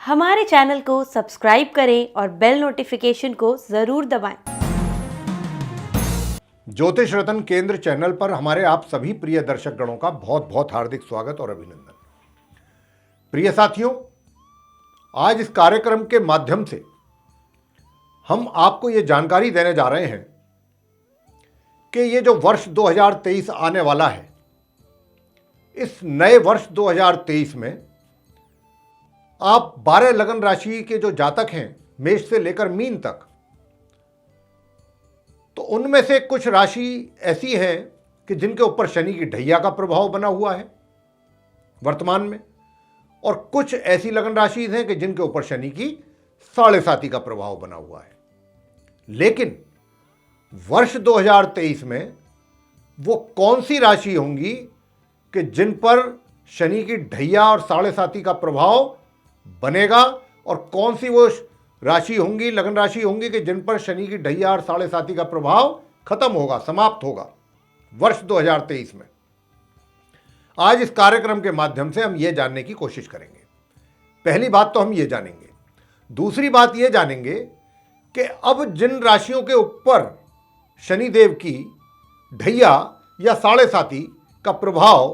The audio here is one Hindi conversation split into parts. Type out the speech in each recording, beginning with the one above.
हमारे चैनल को सब्सक्राइब करें और बेल नोटिफिकेशन को जरूर दबाएं। ज्योतिष रत्न केंद्र चैनल पर हमारे आप सभी प्रिय दर्शक गणों का बहुत बहुत हार्दिक स्वागत और अभिनंदन। प्रिय साथियों, आज इस कार्यक्रम के माध्यम से हम आपको ये जानकारी देने जा रहे हैं कि ये जो वर्ष 2023 आने वाला है, इस नए वर्ष 2023 में आप 12 लगन राशि के जो जातक हैं, मेष से लेकर मीन तक, तो उनमें से कुछ राशि ऐसी है कि जिनके ऊपर शनि की ढैया का प्रभाव बना हुआ है वर्तमान में, और कुछ ऐसी लगन राशि हैं कि जिनके ऊपर शनि की 7.5 का प्रभाव बना हुआ है। लेकिन वर्ष 2023 में वो कौन सी राशि होंगी कि जिन पर शनि की ढैया और 7.5 का प्रभाव बनेगा, और कौन सी वो राशि होंगी, लगन राशि होंगी कि जिन पर शनि की ढैया और 7.5 का प्रभाव खत्म होगा, समाप्त होगा वर्ष 2023 में। आज इस कार्यक्रम के माध्यम से हम ये जानने की कोशिश करेंगे। पहली बात तो हम ये जानेंगे। दूसरी बात ये जानेंगे कि अब जिन राशियों के ऊपर शनिदेव की ढैया या 7.5 का प्रभाव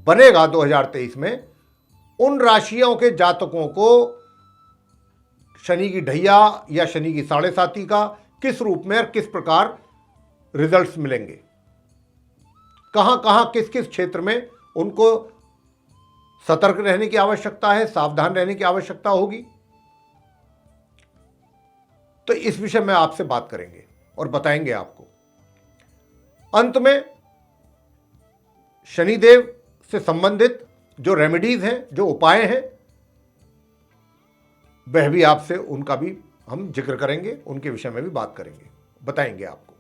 बनेगा 2023 में, उन राशियों के जातकों को शनि की ढैया या शनि की 7.5 का किस रूप में और किस प्रकार रिजल्ट्स मिलेंगे, कहां कहां किस किस क्षेत्र में उनको सतर्क रहने की आवश्यकता है, सावधान रहने की आवश्यकता होगी। तो इस विषय में आपसे बात करेंगे और बताएंगे आपको। अंत में शनिदेव से संबंधित जो रेमेडीज हैं, जो उपाय हैं, वह भी आपसे उनका भी हम जिक्र करेंगे, उनके विषय में भी बात करेंगे, बताएंगे आपको।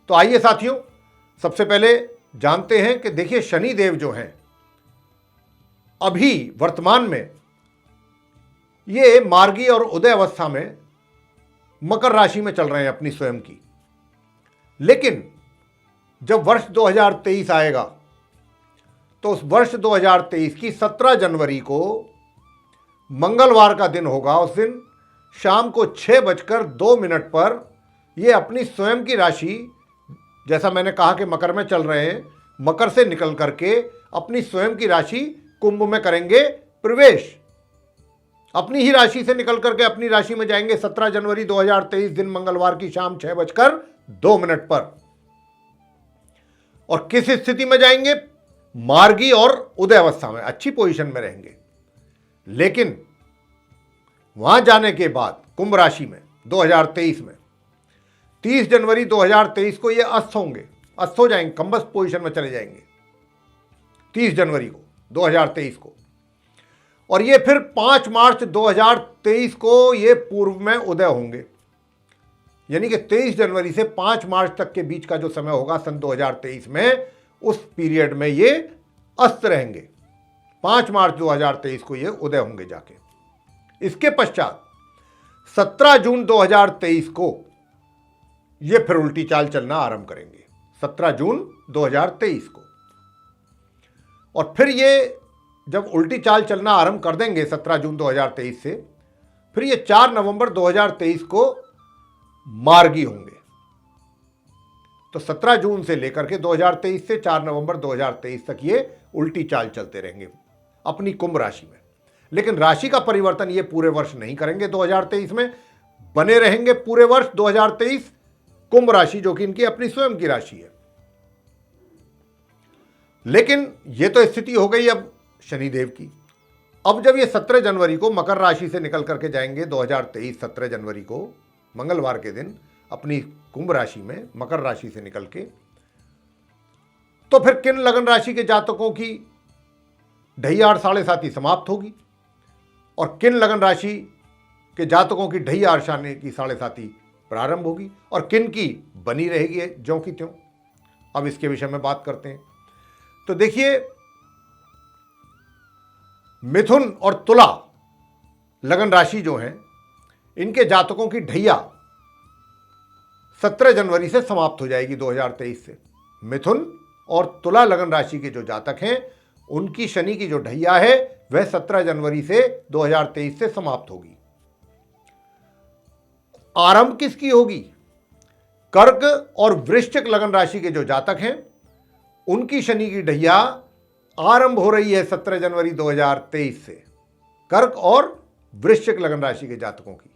तो आइए साथियों, सबसे पहले जानते हैं कि देखिए, शनिदेव जो हैं अभी वर्तमान में ये मार्गी और उदय अवस्था में मकर राशि में चल रहे हैं अपनी स्वयं की। लेकिन जब वर्ष 2023 आएगा तो उस वर्ष 2023 की 17 जनवरी को मंगलवार का दिन होगा। उस दिन शाम को 6:02 पर ये अपनी स्वयं की राशि, जैसा मैंने कहा कि मकर में चल रहे हैं, मकर से निकल करके अपनी स्वयं की राशि कुंभ में करेंगे प्रवेश। अपनी ही राशि से निकल करके अपनी राशि में जाएंगे 17 जनवरी 2023 दिन मंगलवार की शाम 6:02 पर। और किस स्थिति में जाएंगे? मार्गी और उदय अवस्था में, अच्छी पोजीशन में रहेंगे। लेकिन वहां जाने के बाद कुंभ राशि में 2023 में 30 जनवरी 2023 को ये अस्त होंगे, अस्त हो जाएंगे, कंबस्ट पोजीशन में चले जाएंगे 30 जनवरी को 2023 को। और ये फिर 5 मार्च 2023 को ये पूर्व में उदय होंगे। यानी कि 23 जनवरी से 5 मार्च तक के बीच का जो समय होगा सन 2023 में, उस पीरियड में ये अस्त रहेंगे। 5 मार्च 2023 को ये उदय होंगे जाके। इसके पश्चात 17 जून 2023 को ये फिर उल्टी चाल चलना आरंभ करेंगे, 17 जून 2023 को। और फिर ये जब उल्टी चाल चलना आरंभ कर देंगे 17 जून 2023 से, फिर ये 4 नवंबर 2023 को मार्गी होंगे। तो 17 जून से लेकर के 2023 से 4 नवंबर 2023 तक ये उल्टी चाल चलते रहेंगे अपनी कुंभ राशि में। लेकिन राशि का परिवर्तन ये पूरे वर्ष नहीं करेंगे 2023 में, बने रहेंगे पूरे वर्ष 2023 कुंभ राशि, जो कि इनकी अपनी स्वयं की राशि है। लेकिन ये तो स्थिति हो गई अब शनिदेव की। अब जब ये 17 जनवरी को मकर राशि से निकल करके जाएंगे 2023 17 जनवरी को मंगलवार के दिन अपनी कुंभ राशि में, मकर राशि से निकल के, तो फिर किन लगन राशि के जातकों की ढैया और 7.5 समाप्त होगी, और किन लगन राशि के जातकों की ढैया और शनि की 7.5 प्रारंभ होगी, और किन की बनी रहेगी ज्यों की त्यों। अब इसके विषय में बात करते हैं। तो देखिए, मिथुन और तुला लगन राशि जो हैं, इनके जातकों की ढैया 17 जनवरी से समाप्त हो जाएगी 2023 से। मिथुन और तुला लगन राशि के जो जातक हैं, उनकी शनि की जो ढैया है वह 17 जनवरी से 2023 से समाप्त होगी। आरंभ किसकी होगी? कर्क और वृश्चिक लगन राशि के जो जातक हैं उनकी शनि की ढैया आरंभ हो रही है 17 जनवरी 2023 से। कर्क और वृश्चिक लगन राशि के जातकों की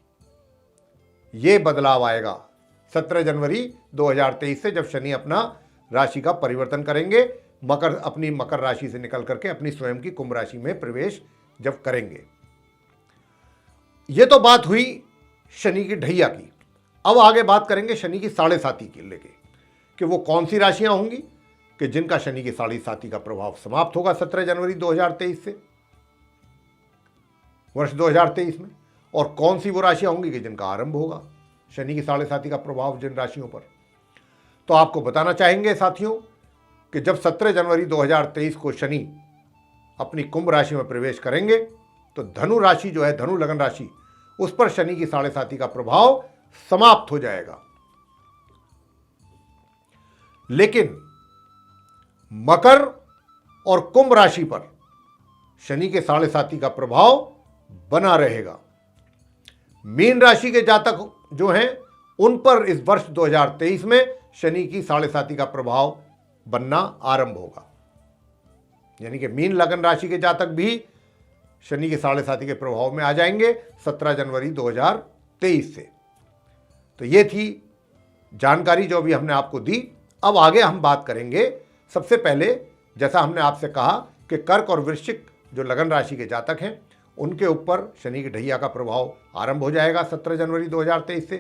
यह बदलाव आएगा 17 जनवरी 2023 से, जब शनि अपना राशि का परिवर्तन करेंगे, अपनी मकर राशि से निकल करके अपनी स्वयं की कुंभ राशि में प्रवेश जब करेंगे। यह तो बात हुई शनि की ढैया की। अब आगे बात करेंगे शनि की साढ़े साती के लेके कि वो कौन सी राशियां होंगी कि जिनका शनि की साढ़े साती का प्रभाव समाप्त होगा 17 जनवरी 2023 से, वर्ष 2023 में, और कौन सी वो राशियां होंगी कि जिनका आरंभ होगा शनि की साढ़े साती का प्रभाव जिन राशियों पर। तो आपको बताना चाहेंगे साथियों कि जब 17 जनवरी 2023 को शनि अपनी कुंभ राशि में प्रवेश करेंगे तो धनु राशि जो है, धनु लगन राशि, उस पर शनि की साढ़े साती का प्रभाव समाप्त हो जाएगा। लेकिन मकर और कुंभ राशि पर शनि के साढ़े साती का प्रभाव बना रहेगा। मीन राशि के जातक जो हैं उन पर इस वर्ष 2023 में शनि की साढ़े साती का प्रभाव बनना आरंभ होगा। यानी कि मीन लगन राशि के जातक भी शनि के साढ़े साती के प्रभाव में आ जाएंगे 17 जनवरी 2023 से। तो ये थी जानकारी जो अभी हमने आपको दी। अब आगे हम बात करेंगे। सबसे पहले जैसा हमने आपसे कहा कि कर्क और वृश्चिक जो लगन राशि के जातक हैं उनके ऊपर शनि की ढैया का प्रभाव आरंभ हो जाएगा 17 जनवरी 2023 से।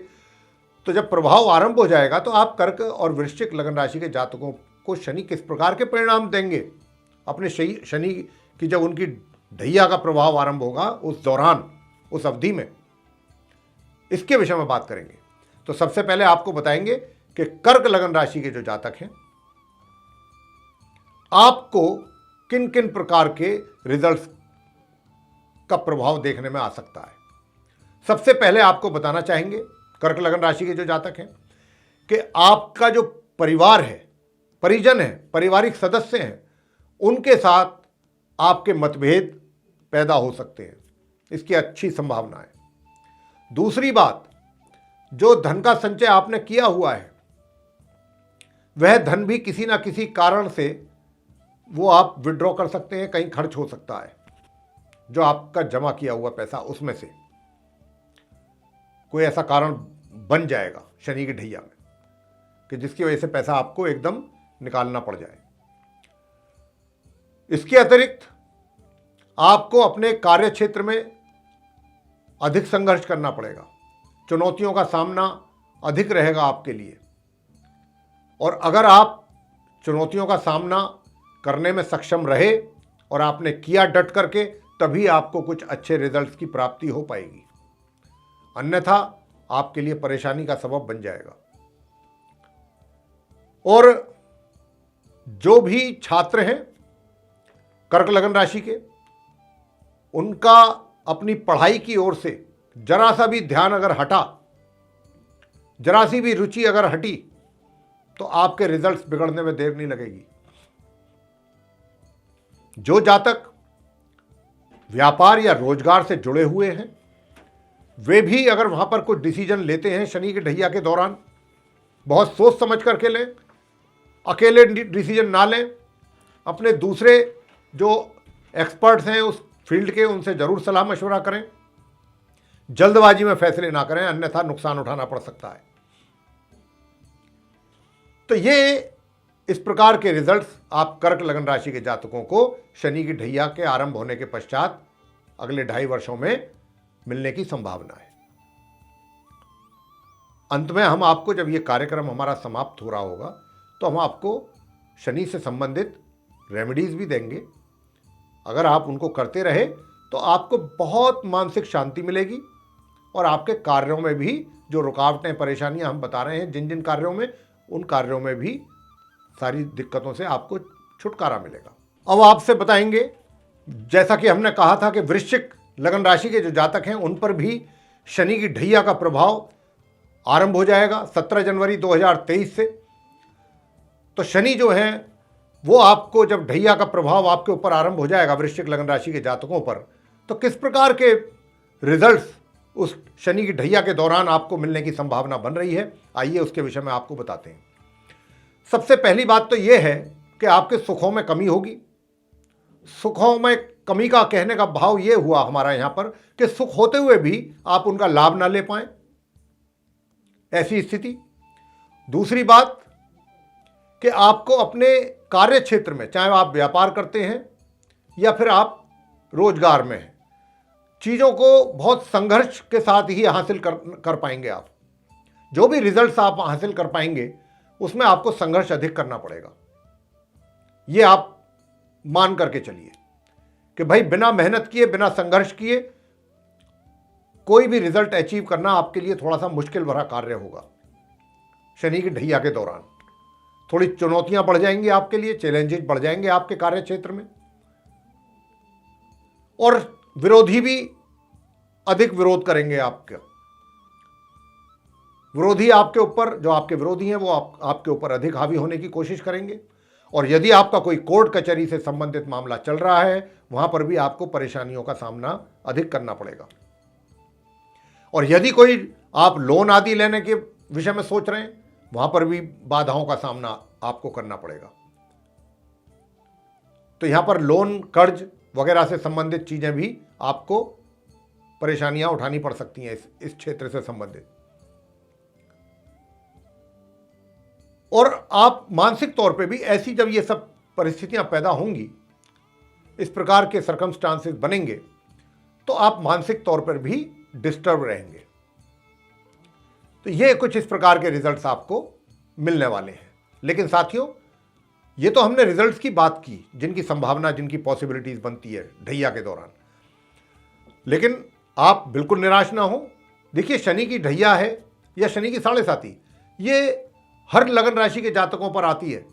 तो जब प्रभाव आरंभ हो जाएगा तो आप कर्क और वृश्चिक लगन राशि के जातकों को शनि किस प्रकार के परिणाम देंगे अपने शनि की जब उनकी ढैया का प्रभाव आरंभ होगा उस दौरान, उस अवधि में, इसके विषय में बात करेंगे। तो सबसे पहले आपको बताएंगे कि कर्क लगन राशि के जो जातक हैं आपको किन किन प्रकार के रिजल्ट्स का प्रभाव देखने में आ सकता है। सबसे पहले आपको बताना चाहेंगे कर्क लगन राशि के जो जातक हैं कि आपका जो परिवार है, परिजन है, पारिवारिक सदस्य हैं, उनके साथ आपके मतभेद पैदा हो सकते हैं, इसकी अच्छी संभावना है। दूसरी बात, जो धन का संचय आपने किया हुआ है वह धन भी किसी ना किसी कारण से वो आप विड्रॉ कर सकते हैं, कहीं खर्च हो सकता है। जो आपका जमा किया हुआ पैसा उसमें से कोई ऐसा कारण बन जाएगा शनि की ढैया में कि जिसकी वजह से पैसा आपको एकदम निकालना पड़ जाए। इसके अतिरिक्त आपको अपने कार्य क्षेत्र में अधिक संघर्ष करना पड़ेगा, चुनौतियों का सामना अधिक रहेगा आपके लिए। और अगर आप चुनौतियों का सामना करने में सक्षम रहे और आपने किया डट करके, तभी आपको कुछ अच्छे रिजल्ट्स की प्राप्ति हो पाएगी, अन्यथा आपके लिए परेशानी का सबब बन जाएगा। और जो भी छात्र हैं कर्क लगन राशि के, उनका अपनी पढ़ाई की ओर से जरा सा भी ध्यान अगर हटा, जरा सी भी रुचि अगर हटी, तो आपके रिजल्ट्स बिगड़ने में देर नहीं लगेगी। जो जातक व्यापार या रोजगार से जुड़े हुए हैं वे भी अगर वहां पर कुछ डिसीजन लेते हैं शनि की ढैया के दौरान, बहुत सोच समझ करके लें, अकेले डिसीजन ना लें। अपने दूसरे जो एक्सपर्ट्स हैं उस फील्ड के, उनसे जरूर सलाह मशवरा करें। जल्दबाजी में फैसले ना करें, अन्यथा नुकसान उठाना पड़ सकता है। तो ये इस प्रकार के रिजल्ट्स आप कर्क लगन राशि के जातकों को शनि की ढैया के आरंभ होने के पश्चात अगले 2.5 वर्षों में मिलने की संभावना है। अंत में हम आपको, जब ये कार्यक्रम हमारा समाप्त हो रहा होगा, तो हम आपको शनि से संबंधित रेमेडीज भी देंगे। अगर आप उनको करते रहे तो आपको बहुत मानसिक शांति मिलेगी और आपके कार्यों में भी जो रुकावटें, परेशानियां हम बता रहे हैं, जिन जिन कार्यों में, उन कार्यों में भी सारी दिक्कतों से आपको छुटकारा मिलेगा। अब आपसे बताएंगे, जैसा कि हमने कहा था कि वृश्चिक लगन राशि के जो जातक हैं उन पर भी शनि की ढैया का प्रभाव आरंभ हो जाएगा 17 जनवरी 2023 से। तो शनि जो है वो आपको जब ढैया का प्रभाव आपके ऊपर आरंभ हो जाएगा वृश्चिक लगन राशि के जातकों पर, तो किस प्रकार के रिजल्ट्स उस शनि की ढैया के दौरान आपको मिलने की संभावना बन रही है, आइए उसके विषय में आपको बताते हैं। सबसे पहली बात तो यह है कि आपके सुखों में कमी होगी। सुखों में कमी का कहने का भाव यह हुआ हमारा यहां पर कि सुख होते हुए भी आप उनका लाभ ना ले पाए, ऐसी स्थिति। दूसरी बात कि आपको अपने कार्य क्षेत्र में, चाहे आप व्यापार करते हैं या फिर आप रोजगार में हैं, चीज़ों को बहुत संघर्ष के साथ ही हासिल कर पाएंगे। आप जो भी रिजल्ट्स आप हासिल कर पाएंगे उसमें आपको संघर्ष अधिक करना पड़ेगा। ये आप मान करके चलिए कि भाई बिना मेहनत किए, बिना संघर्ष किए कोई भी रिजल्ट अचीव करना आपके लिए थोड़ा सा मुश्किल भरा कार्य होगा। शनि की ढैया के दौरान थोड़ी चुनौतियां बढ़ जाएंगी आपके लिए, चैलेंजेस बढ़ जाएंगे आपके कार्य क्षेत्र में, और विरोधी भी अधिक विरोध करेंगे। आपके विरोधी आपके ऊपर, जो आपके विरोधी हैं वो आपके ऊपर अधिक हावी होने की कोशिश करेंगे। और यदि आपका कोई कोर्ट कचहरी से संबंधित मामला चल रहा है, वहां पर भी आपको परेशानियों का सामना अधिक करना पड़ेगा। और यदि कोई आप लोन आदि लेने के विषय में सोच रहे हैं, वहां पर भी बाधाओं का सामना आपको करना पड़ेगा। तो यहां पर लोन, कर्ज वगैरह से संबंधित चीजें भी आपको परेशानियां उठानी पड़ सकती हैं इस क्षेत्र से संबंधित। और आप मानसिक तौर पे भी ऐसी, जब ये सब परिस्थितियां पैदा होंगी, इस प्रकार के सर्कमस्टांसेस बनेंगे, तो आप मानसिक तौर पर भी डिस्टर्ब रहेंगे। तो ये कुछ इस प्रकार के रिजल्ट्स आपको मिलने वाले हैं। लेकिन साथियों, ये तो हमने रिजल्ट्स की बात की, जिनकी संभावना, जिनकी पॉसिबिलिटीज बनती है ढैया के दौरान। लेकिन आप बिल्कुल निराश ना हो। देखिए, शनि की ढैया है या शनि की साढ़े साती, ये हर लगन राशि के जातकों पर आती है।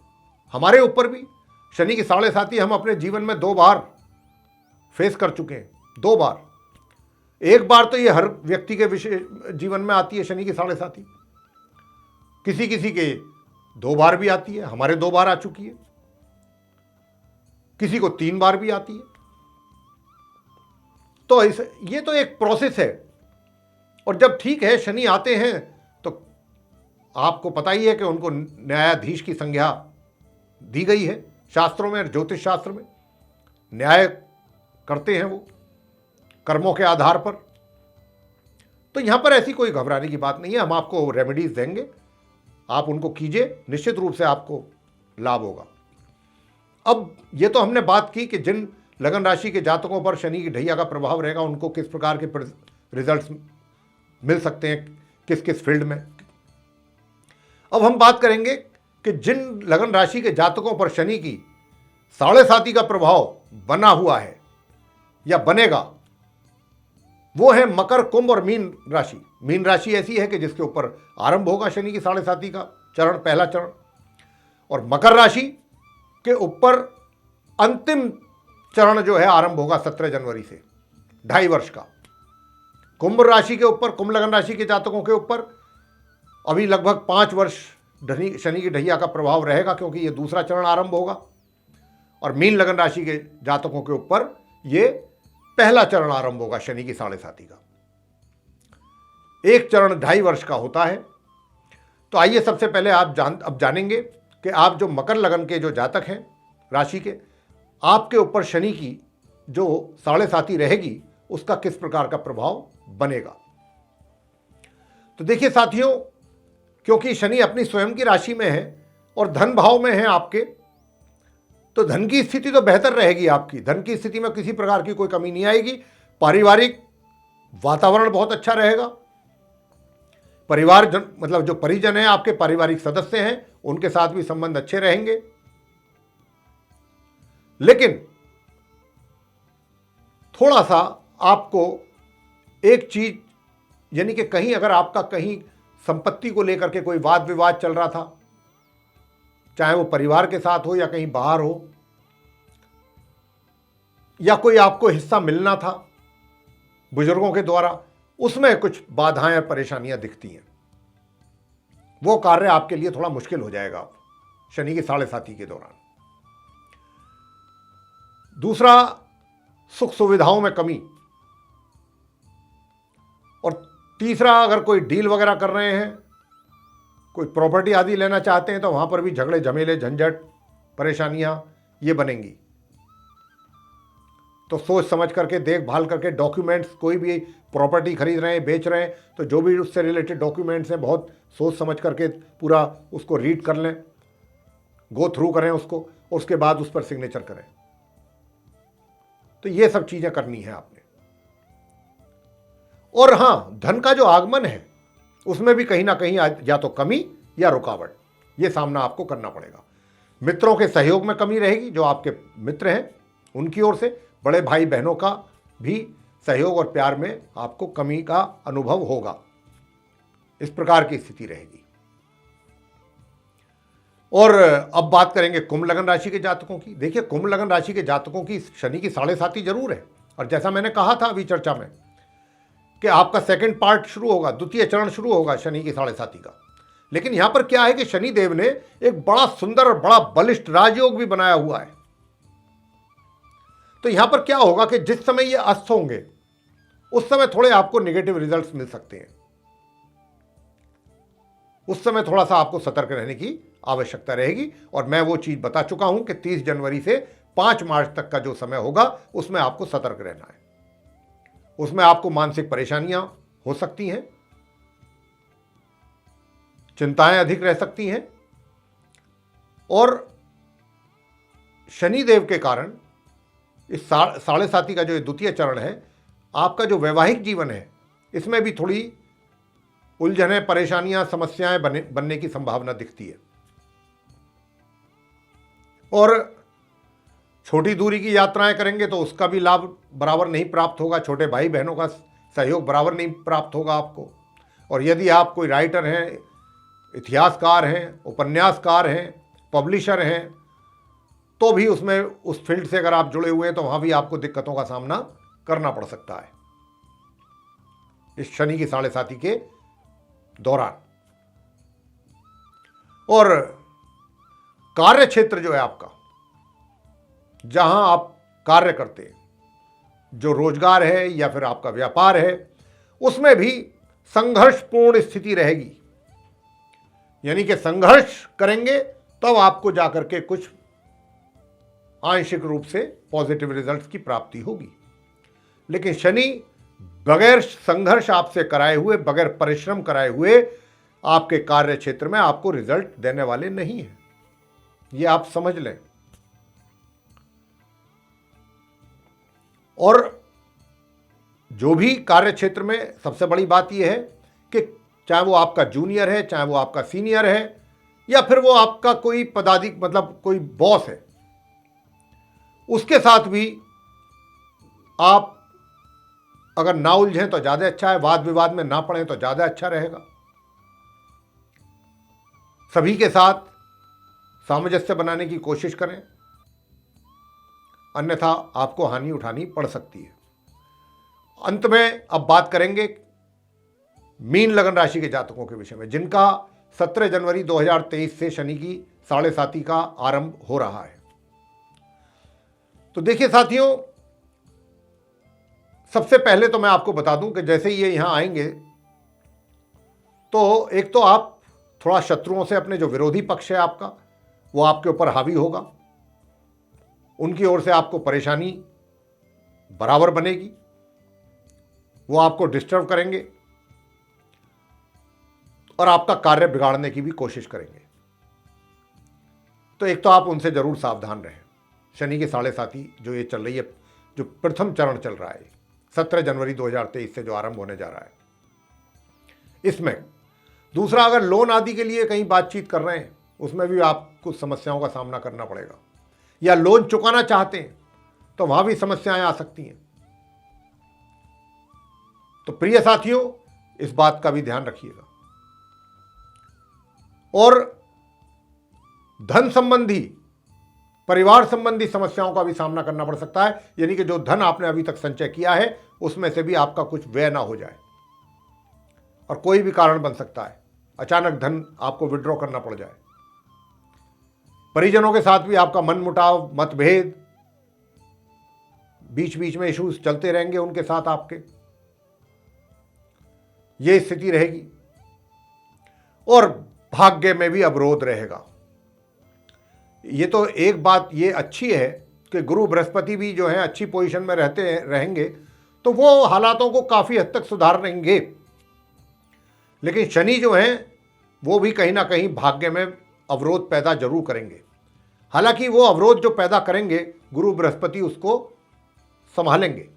हमारे ऊपर भी शनि की साढ़े साती हम अपने जीवन में 2 बार फेस कर चुके हैं। 2 बार। एक बार तो ये हर व्यक्ति के जीवन में आती है शनि की साढ़े साती, किसी किसी के 2 बार भी आती है। हमारे 2 बार आ चुकी है, किसी को 3 बार भी आती है। तो ये तो एक प्रोसेस है। और जब ठीक है शनि आते हैं तो आपको पता ही है कि उनको न्यायाधीश की संज्ञा दी गई है शास्त्रों में, ज्योतिष शास्त्र में। न्याय करते हैं वो कर्मों के आधार पर। तो यहां पर ऐसी कोई घबराने की बात नहीं है। हम आपको रेमेडीज देंगे, आप उनको कीजिए, निश्चित रूप से आपको लाभ होगा। अब ये तो हमने बात की कि जिन लगन राशि के जातकों पर शनि की ढैया का प्रभाव रहेगा, उनको किस प्रकार के रिजल्ट्स मिल सकते हैं, किस किस फील्ड में। अब हम बात करेंगे कि जिन लगन राशि के जातकों पर शनि की साढ़े साती का प्रभाव बना हुआ है या बनेगा, वो है मकर, कुंभ और मीन राशि। मीन राशि ऐसी है कि जिसके ऊपर आरंभ होगा शनि की साढ़े साती का चरण, पहला चरण। और मकर राशि के ऊपर अंतिम चरण जो है आरंभ होगा 17 जनवरी से, 2.5 वर्ष का। कुंभ राशि के ऊपर, कुंभ लगन राशि के जातकों के ऊपर अभी लगभग 5 वर्ष शनि की ढैया का प्रभाव रहेगा, क्योंकि ये दूसरा चरण आरंभ होगा। और मीन लगन राशि के जातकों के ऊपर ये पहला चरण आरंभ होगा शनि की साढ़े साती का। एक चरण 2.5 वर्ष का होता है। तो आइए सबसे पहले अब जानेंगे कि आप जो मकर लगन के जो जातक हैं राशि के, आपके ऊपर शनि की जो साढ़े साती रहेगी उसका किस प्रकार का प्रभाव बनेगा। तो देखिए साथियों, क्योंकि शनि अपनी स्वयं की राशि में है और धन भाव में है आपके, तो धन की स्थिति तो बेहतर रहेगी आपकी। धन की स्थिति में किसी प्रकार की कोई कमी नहीं आएगी। पारिवारिक वातावरण बहुत अच्छा रहेगा। परिवार मतलब जो परिजन है, आपके पारिवारिक सदस्य हैं, उनके साथ भी संबंध अच्छे रहेंगे। लेकिन थोड़ा सा आपको एक चीज, यानी कि कहीं अगर आपका कहीं संपत्ति को लेकर के कोई वाद विवाद चल रहा था, चाहे वो परिवार के साथ हो या कहीं बाहर हो, या कोई आपको हिस्सा मिलना था बुजुर्गों के द्वारा, उसमें कुछ बाधाएं, परेशानियां दिखती हैं। वो कार्य आपके लिए थोड़ा मुश्किल हो जाएगा शनि की साढ़े साती के दौरान। दूसरा, सुख सुविधाओं में कमी। और तीसरा, अगर कोई डील वगैरह कर रहे हैं, कोई प्रॉपर्टी आदि लेना चाहते हैं, तो वहां पर भी झगड़े झमेले झंझट परेशानियां ये बनेंगी। तो सोच समझ करके, देखभाल करके, डॉक्यूमेंट्स, कोई भी प्रॉपर्टी खरीद रहे हैं, बेच रहे हैं, तो जो भी उससे रिलेटेड डॉक्यूमेंट्स हैं, बहुत सोच समझ करके पूरा उसको रीड कर लें, गो थ्रू करें उसको, उसके बाद उस पर सिग्नेचर करें। तो ये सब चीजें करनी है आपने। और हां, धन का जो आगमन है उसमें भी कहीं ना कहीं या तो कमी या रुकावट, ये सामना आपको करना पड़ेगा। मित्रों के सहयोग में कमी रहेगी, जो आपके मित्र हैं उनकी ओर से, बड़े भाई बहनों का भी सहयोग और प्यार में आपको कमी का अनुभव होगा। इस प्रकार की स्थिति रहेगी। और अब बात करेंगे कुंभ लगन राशि के जातकों की। देखिए, कुंभ लगन राशि के जातकों की शनि की 7.5 जरूर है, और जैसा मैंने कहा था अभी चर्चा में कि आपका सेकंड पार्ट शुरू होगा, द्वितीय चरण शुरू होगा शनि की 7.5 का। लेकिन यहां पर क्या है कि शनि देव ने एक बड़ा सुंदर और बड़ा बलिष्ठ राजयोग भी बनाया हुआ है। तो यहां पर क्या होगा कि जिस समय ये अस्त होंगे उस समय थोड़े आपको नेगेटिव रिजल्ट्स मिल सकते हैं। उस समय थोड़ा सा आपको सतर्क रहने की आवश्यकता रहेगी। और मैं वो चीज बता चुका हूं कि 30 जनवरी से 5 मार्च तक का जो समय होगा उसमें आपको सतर्क रहना है। उसमें आपको मानसिक परेशानियां हो सकती हैं, चिंताएं अधिक रह सकती हैं, और शनिदेव के कारण इस 7.5 का जो द्वितीय चरण है, आपका जो वैवाहिक जीवन है इसमें भी थोड़ी उलझनें, परेशानियां, समस्याएं बनने की संभावना दिखती है। और छोटी दूरी की यात्राएं करेंगे तो उसका भी लाभ बराबर नहीं प्राप्त होगा, छोटे भाई बहनों का सहयोग बराबर नहीं प्राप्त होगा आपको। और यदि आप कोई राइटर हैं, इतिहासकार हैं, उपन्यासकार हैं, पब्लिशर हैं, तो भी उसमें उस फील्ड से अगर आप जुड़े हुए हैं तो वहां भी आपको दिक्कतों का सामना करना पड़ सकता है इस शनि की 7.5 के दौरान। और कार्य क्षेत्र जो है आपका, जहां आप कार्य करते हैं, जो रोजगार है या फिर आपका व्यापार है, उसमें भी संघर्षपूर्ण स्थिति रहेगी। यानी कि संघर्ष करेंगे तब आपको जाकर के कुछ आंशिक रूप से पॉजिटिव रिजल्ट्स की प्राप्ति होगी। लेकिन शनि बगैर संघर्ष आपसे कराए हुए, बगैर परिश्रम कराए हुए आपके कार्य क्षेत्र में आपको रिजल्ट देने वाले नहीं हैं, ये आप समझ लें। और जो भी कार्य क्षेत्र में सबसे बड़ी बात यह है कि चाहे वो आपका जूनियर है, चाहे वो आपका सीनियर है, या फिर वो आपका कोई पदाधिकारी, मतलब कोई बॉस है, उसके साथ भी आप अगर ना उलझें तो ज्यादा अच्छा है, वाद विवाद में ना पड़ें तो ज्यादा अच्छा रहेगा। सभी के साथ सामंजस्य बनाने की कोशिश करें, अन्यथा आपको हानि उठानी पड़ सकती है। अंत में अब बात करेंगे मीन लगन राशि के जातकों के विषय में, जिनका 17 जनवरी 2023 से शनि की 7.5 का आरंभ हो रहा है। तो देखिए साथियों, सबसे पहले तो मैं आपको बता दूं कि जैसे ही ये यहां आएंगे तो एक तो आप थोड़ा शत्रुओं से, अपने जो विरोधी पक्ष है आपका, वो आपके ऊपर हावी होगा, उनकी ओर से आपको परेशानी बराबर बनेगी, वो आपको डिस्टर्ब करेंगे और आपका कार्य बिगाड़ने की भी कोशिश करेंगे। तो एक तो आप उनसे जरूर सावधान रहें। शनि की 7.5 जो ये चल रही है, जो प्रथम चरण चल रहा है 17 जनवरी 2023 से जो आरंभ होने जा रहा है, इसमें दूसरा, अगर लोन आदि के लिए कहीं बातचीत कर रहे हैं, उसमें भी आपको समस्याओं का सामना करना पड़ेगा, या लोन चुकाना चाहते हैं तो वहां भी समस्याएं आ सकती हैं। तो प्रिय साथियों, इस बात का भी ध्यान रखिएगा। और धन संबंधी, परिवार संबंधी समस्याओं का भी सामना करना पड़ सकता है। यानी कि जो धन आपने अभी तक संचय किया है उसमें से भी आपका कुछ व्यय ना हो जाए, और कोई भी कारण बन सकता है, अचानक धन आपको विड्रॉ करना पड़ जाए। परिजनों के साथ भी आपका मनमुटाव, मतभेद, बीच बीच में इश्यूज चलते रहेंगे उनके साथ आपके, ये स्थिति रहेगी। और भाग्य में भी अवरोध रहेगा। ये तो एक बात ये अच्छी है कि गुरु बृहस्पति भी जो है अच्छी पोजीशन में रहेंगे, तो वो हालातों को काफ़ी हद तक सुधार देंगे। लेकिन शनि जो हैं वो भी कहीं ना कहीं भाग्य में अवरोध पैदा जरूर करेंगे। हालांकि वो अवरोध जो पैदा करेंगे गुरु बृहस्पति उसको संभालेंगे।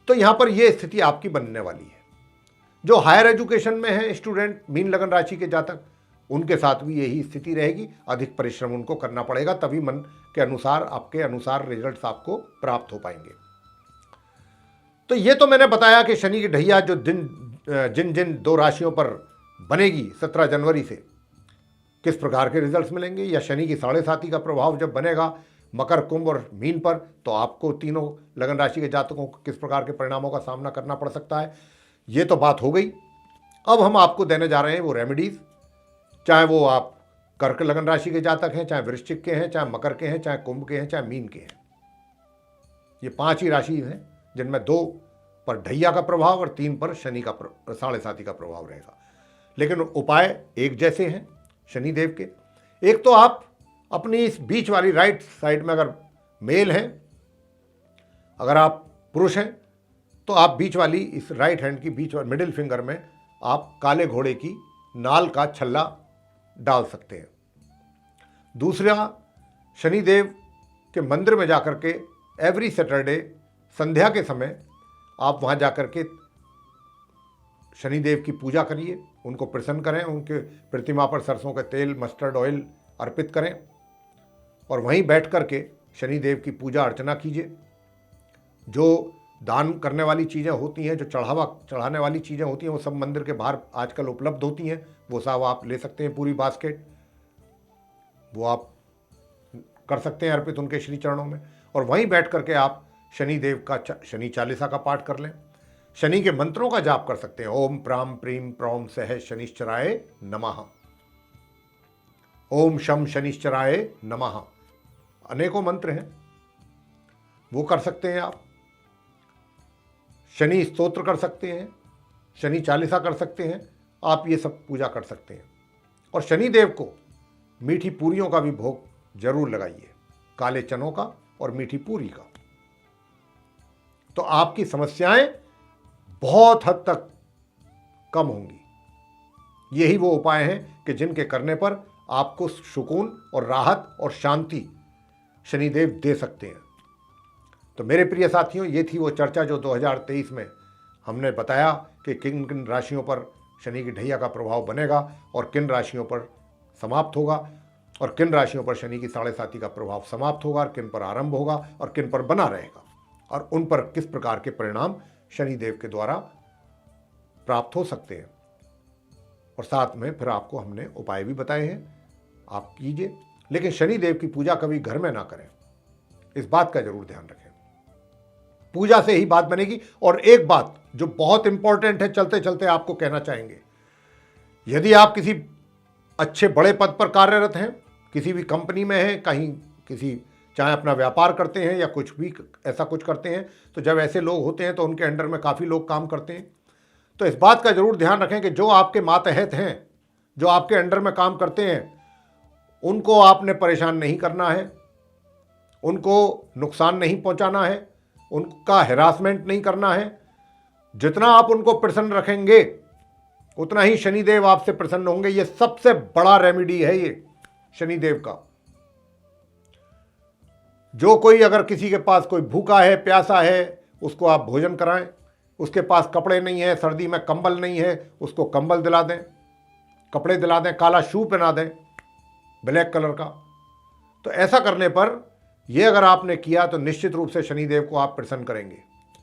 तो यहां पर यह स्थिति आपकी बनने वाली है। जो हायर एजुकेशन में है स्टूडेंट, मीन लगन राशि के जातक, उनके साथ भी यही स्थिति रहेगी। अधिक परिश्रम उनको करना पड़ेगा, तभी मन के अनुसार आपके अनुसार रिजल्ट्स आपको प्राप्त हो पाएंगे। तो ये तो मैंने बताया कि शनि की ढैया जो जिन जिन 2 राशियों पर बनेगी 17 जनवरी से किस प्रकार के रिजल्ट्स मिलेंगे, या शनि की 7.5 का प्रभाव जब बनेगा मकर, कुंभ और मीन पर, तो आपको तीनों लगन राशि के जातकों को किस प्रकार के परिणामों का सामना करना पड़ सकता है। ये तो बात हो गई। अब हम आपको देने जा रहे हैं वो रेमेडीज़, चाहे वो आप कर्क लगन राशि के जातक हैं, चाहे वृश्चिक के हैं, चाहे मकर के हैं, चाहे कुंभ के हैं, चाहे मीन के हैं। ये 5 ही राशि हैं जिनमें 2 पर ढैया का प्रभाव और 3 पर शनि का 7.5 का प्रभाव रहेगा। लेकिन उपाय एक जैसे हैं शनिदेव के। एक तो आप अपनी इस बीच वाली राइट साइड में अगर मेल हैं, अगर आप पुरुष हैं, तो आप बीच वाली इस राइट हैंड की बीच वाली मिडिल फिंगर में आप काले घोड़े की नाल का छल्ला डाल सकते हैं। दूसरा, शनिदेव के मंदिर में जाकर के एवरी सैटरडे संध्या के समय आप वहाँ जाकर के शनिदेव की पूजा करिए, उनको प्रसन्न करें, उनके प्रतिमा पर सरसों का तेल, मस्टर्ड ऑयल अर्पित करें और वहीं बैठ कर के शनिदेव की पूजा अर्चना कीजिए। जो दान करने वाली चीज़ें होती हैं, जो चढ़ाने वाली चीज़ें होती हैं, वो सब मंदिर के बाहर आजकल उपलब्ध होती हैं। वो सब आप ले सकते हैं, पूरी बास्केट वो आप कर सकते हैं अर्पित उनके श्री चरणों में। और वहीं बैठ करके आप शनिदेव का शनि चालीसा का पाठ कर लें। शनि के मंत्रों का जाप कर सकते हैं। ओम प्राम प्रीम प्रौम सह शनिश्चराय नमः, ओम शम शनिश्चराय नमः, अनेकों मंत्र हैं, वो कर सकते हैं आप। शनि स्तोत्र कर सकते हैं, शनि चालीसा कर सकते हैं, आप ये सब पूजा कर सकते हैं। और शनिदेव को मीठी पूरियों का भी भोग जरूर लगाइए, काले चनों का और मीठी पूरी का। तो आपकी समस्याएं बहुत हद तक कम होंगी। यही वो उपाय हैं कि जिनके करने पर आपको सुकून और राहत और शांति शनिदेव दे सकते हैं। तो मेरे प्रिय साथियों, ये थी वो चर्चा जो 2023 में हमने बताया कि किन किन राशियों पर शनि की ढैया का प्रभाव बनेगा और किन राशियों पर समाप्त होगा, और किन राशियों पर शनि की 7.5 का प्रभाव समाप्त होगा, और किन पर आरंभ होगा और किन पर बना रहेगा, और उन पर किस प्रकार के परिणाम शनिदेव के द्वारा प्राप्त हो सकते हैं। और साथ में फिर आपको हमने उपाय भी बताए हैं, आप कीजिए। लेकिन शनिदेव की पूजा कभी घर में ना करें, इस बात का जरूर ध्यान रखें। पूजा से ही बात बनेगी। और एक बात जो बहुत इंपॉर्टेंट है, चलते चलते आपको कहना चाहेंगे, यदि आप किसी अच्छे बड़े पद पर कार्यरत हैं, किसी भी कंपनी में हैं, कहीं किसी चाहे अपना व्यापार करते हैं या कुछ भी ऐसा कुछ करते हैं, तो जब ऐसे लोग होते हैं तो उनके अंडर में काफ़ी लोग काम करते हैं। तो इस बात का जरूर ध्यान रखें कि जो आपके मातहत हैं, जो आपके अंडर में काम करते हैं, उनको आपने परेशान नहीं करना है, उनको नुकसान नहीं पहुंचाना है, उनका हैरासमेंट नहीं करना है। जितना आप उनको प्रसन्न रखेंगे उतना ही शनिदेव आपसे प्रसन्न होंगे। ये सबसे बड़ा रेमेडी है ये शनिदेव का। जो कोई अगर किसी के पास कोई भूखा है, प्यासा है, उसको आप भोजन कराएं। उसके पास कपड़े नहीं है, सर्दी में कंबल नहीं है, उसको कंबल दिला दें, कपड़े दिला दें, काला शू पहना दें ब्लैक कलर का। तो ऐसा करने पर ये अगर आपने किया तो निश्चित रूप से शनिदेव को आप प्रसन्न करेंगे।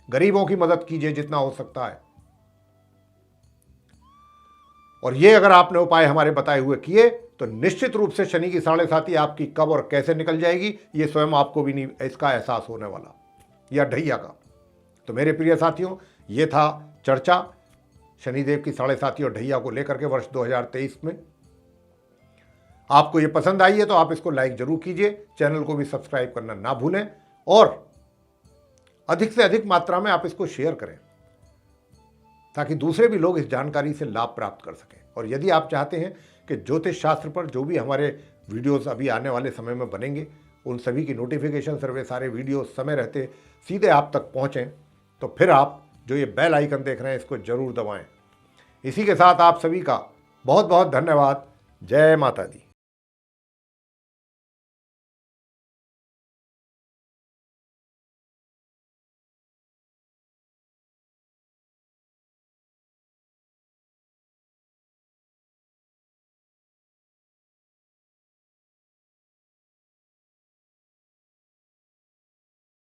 गरीबों की मदद कीजिए जितना हो सकता है। और ये अगर आपने उपाय हमारे बताए हुए किए तो निश्चित रूप से शनि की 7.5 आपकी कब और कैसे निकल जाएगी ये स्वयं आपको भी नहीं इसका एहसास होने वाला, या ढैया का। तो मेरे प्रिय साथियों, ये था चर्चा शनिदेव की 7.5 और ढैया को लेकर के वर्ष 2023 में। आपको ये पसंद आई है तो आप इसको लाइक जरूर कीजिए, चैनल को भी सब्सक्राइब करना ना भूलें और अधिक से अधिक मात्रा में आप इसको शेयर करें ताकि दूसरे भी लोग इस जानकारी से लाभ प्राप्त कर सकें। और यदि आप चाहते हैं कि ज्योतिष शास्त्र पर जो भी हमारे वीडियोस अभी आने वाले समय में बनेंगे उन सभी की नोटिफिकेशन सर्वे सारे वीडियो समय रहते सीधे आप तक पहुंचें, तो फिर आप जो ये बेल आइकन देख रहे हैं इसको जरूर दबाएं। इसी के साथ आप सभी का बहुत बहुत धन्यवाद। जय माता दी।